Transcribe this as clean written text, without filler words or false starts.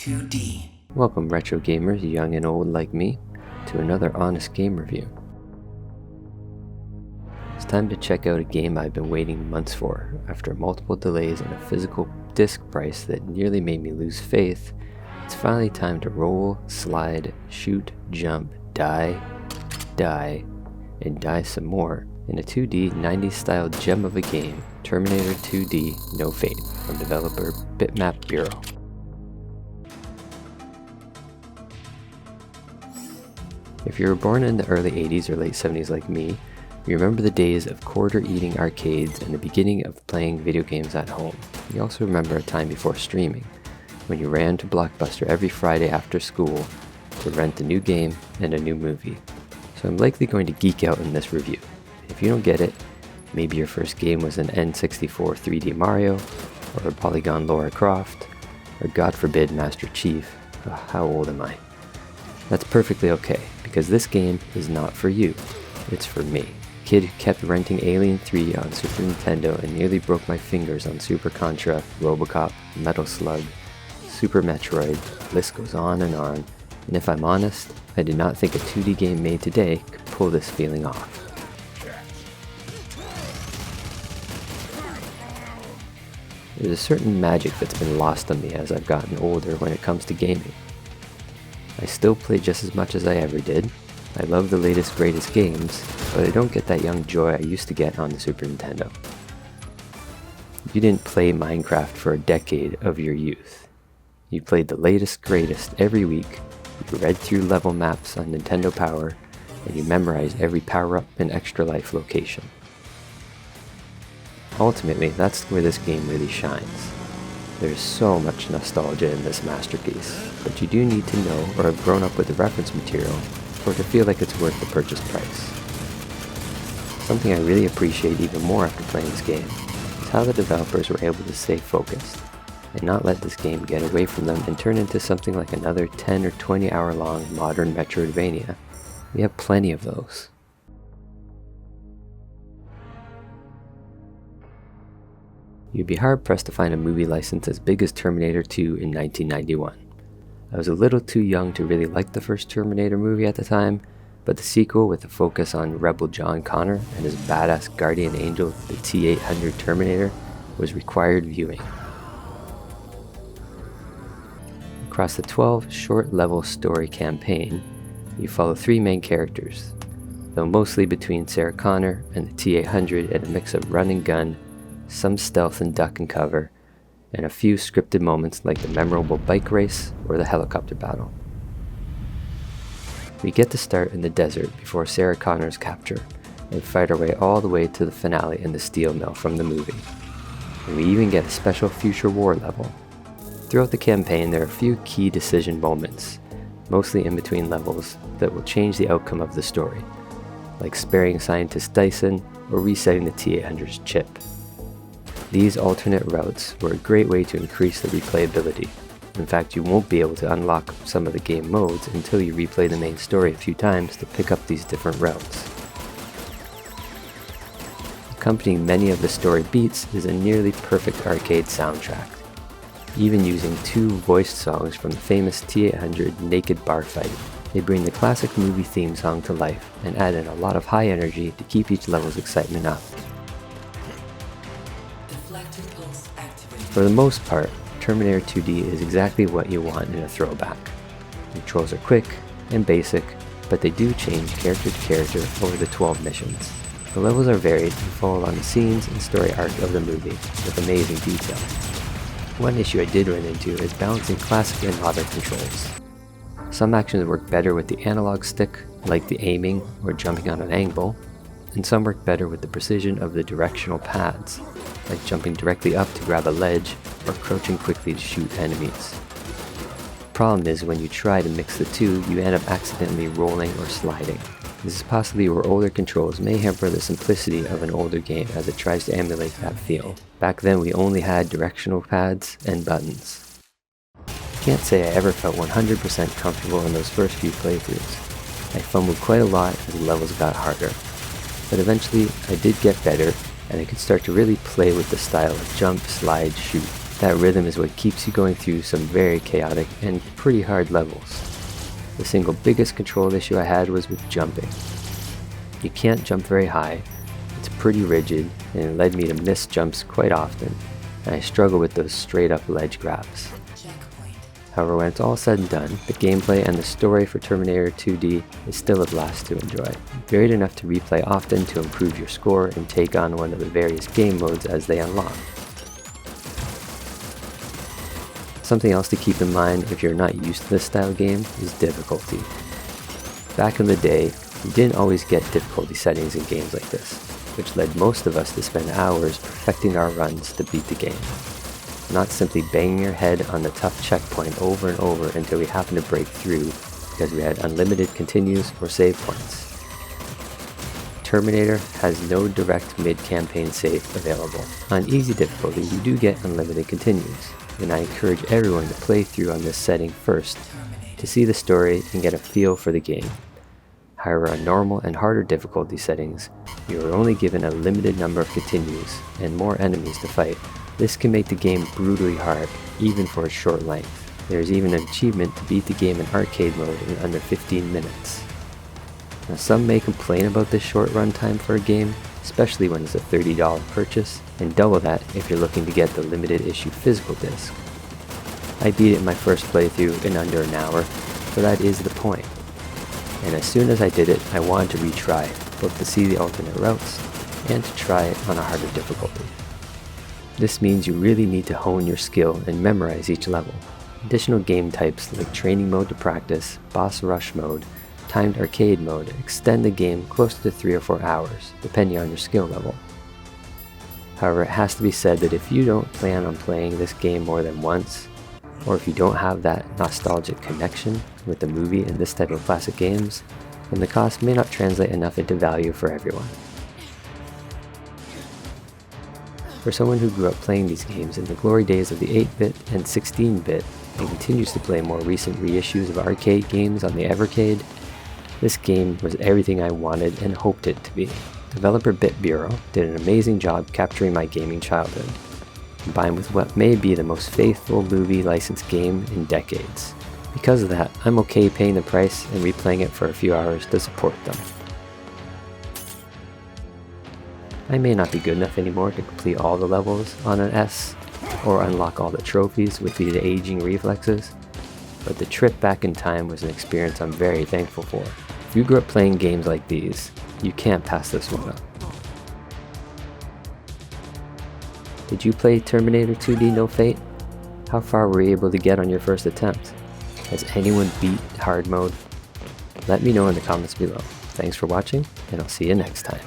2D. Welcome retro gamers, young and old like me, to another honest game review. It's time to check out a game I've been waiting months for. After multiple delays and a physical disc price that nearly made me lose faith, it's finally time to roll, slide, shoot, jump, die, and die some more in a 2D 90s style gem of a game, Terminator 2D No Fate, from developer Bitmap Bureau. If you were born in the early 80s or late 70s like me, you remember the days of quarter-eating arcades and the beginning of playing video games at home. You also remember a time before streaming, when you ran to Blockbuster every Friday after school to rent a new game and a new movie. So I'm likely going to geek out in this review. If you don't get it, maybe your first game was an N64 3D Mario, or a Polygon Lara Croft, or God forbid Master Chief. How old am I? That's perfectly okay, because this game is not for you, it's for me. Kid who kept renting Alien 3 on Super Nintendo and nearly broke my fingers on Super Contra, Robocop, Metal Slug, Super Metroid, the list goes on, and if I'm honest, I did not think a 2D game made today could pull this feeling off. There's a certain magic that's been lost on me as I've gotten older when it comes to gaming. I still play just as much as I ever did. I love the latest greatest games, but I don't get that young joy I used to get on the Super Nintendo. You didn't play Minecraft for a decade of your youth. You played the latest greatest every week, you read through level maps on Nintendo Power, and you memorized every power-up and extra life location. Ultimately, that's where this game really shines. There's so much nostalgia in this masterpiece, but you do need to know or have grown up with the reference material for it to feel like it's worth the purchase price. Something I really appreciate even more after playing this game is how the developers were able to stay focused and not let this game get away from them and turn into something like another 10 or 20 hour long modern Metroidvania. We have plenty of those. You'd be hard-pressed to find a movie license as big as Terminator 2 in 1991. I was a little too young to really like the first Terminator movie at the time, but the sequel with a focus on Rebel John Connor and his badass guardian angel, the T-800 Terminator, was required viewing. Across the 12 short-level story campaign, you follow three main characters, though mostly between Sarah Connor and the T-800 and a mix of run and gun, some stealth and duck and cover, and a few scripted moments like the memorable bike race or the helicopter battle. We get to start in the desert before Sarah Connor's capture, and fight our way all the way to the finale in the steel mill from the movie. And we even get a special future war level. Throughout the campaign, there are a few key decision moments, mostly in between levels, that will change the outcome of the story, like sparing scientist Dyson or resetting the T-800's chip. These alternate routes were a great way to increase the replayability. In fact, you won't be able to unlock some of the game modes until you replay the main story a few times to pick up these different routes. Accompanying many of the story beats is a nearly perfect arcade soundtrack, even using two voiced songs from the famous T-800 Naked Bar Fight. They bring the classic movie theme song to life and add in a lot of high energy to keep each level's excitement up. For the most part, Terminator 2D is exactly what you want in a throwback. Controls are quick and basic, but they do change character to character over the 12 missions. The levels are varied and follow along the scenes and story arc of the movie with amazing detail. One issue I did run into is balancing classic and modern controls. Some actions work better with the analog stick, like the aiming or jumping on an angle, and some work better with the precision of the directional pads, like jumping directly up to grab a ledge or crouching quickly to shoot enemies. The problem is when you try to mix the two, you end up accidentally rolling or sliding. This is possibly where older controls may hamper the simplicity of an older game as it tries to emulate that feel. Back then we only had directional pads and buttons. I can't say I ever felt 100% comfortable in those first few playthroughs. I fumbled quite a lot as the levels got harder. But eventually I did get better, and I could start to really play with the style of jump, slide, shoot. That rhythm is what keeps you going through some very chaotic and pretty hard levels. The single biggest control issue I had was with jumping. You can't jump very high, it's pretty rigid, and it led me to miss jumps quite often, and I struggle with those straight up ledge grabs. However, when it's all said and done, the gameplay and the story for Terminator 2D is still a blast to enjoy. Varied enough to replay often to improve your score and take on one of the various game modes as they unlock. Something else to keep in mind if you're not used to this style game is difficulty. Back in the day, you didn't always get difficulty settings in games like this, which led most of us to spend hours perfecting our runs to beat the game. Not simply banging your head on the tough checkpoint over and over until we happened to break through because we had unlimited continues or save points. Terminator has no direct mid-campaign save available. On easy difficulty, you do get unlimited continues, and I encourage everyone to play through on this setting first to see the story and get a feel for the game. However, on normal and harder difficulty settings, you are only given a limited number of continues and more enemies to fight. This can make the game brutally hard, even for its short length. There is even an achievement to beat the game in arcade mode in under 15 minutes. Now, some may complain about this short runtime for a game, especially when it's a $30 purchase, and double that if you're looking to get the limited issue physical disc. I beat it in my first playthrough in under an hour, so that is the point. And as soon as I did it, I wanted to retry, both to see the alternate routes, and to try it on a harder difficulty. This means you really need to hone your skill and memorize each level. Additional game types like training mode to practice, boss rush mode, timed arcade mode extend the game close to 3 or 4 hours, depending on your skill level. However, it has to be said that if you don't plan on playing this game more than once, or if you don't have that nostalgic connection with the movie and this type of classic games, then the cost may not translate enough into value for everyone. For someone who grew up playing these games in the glory days of the 8-bit and 16-bit and continues to play more recent reissues of arcade games on the Evercade, this game was everything I wanted and hoped it to be. Developer Bitmap Bureau did an amazing job capturing my gaming childhood, combined with what may be the most faithful movie licensed game in decades. Because of that, I'm okay paying the price and replaying it for a few hours to support them. I may not be good enough anymore to complete all the levels on an S, or unlock all the trophies with the aging reflexes, but the trip back in time was an experience I'm very thankful for. If you grew up playing games like these, you can't pass this one up. Did you play Terminator 2D No Fate? How far were you able to get on your first attempt? Has anyone beat hard mode? Let me know in the comments below. Thanks for watching, and I'll see you next time.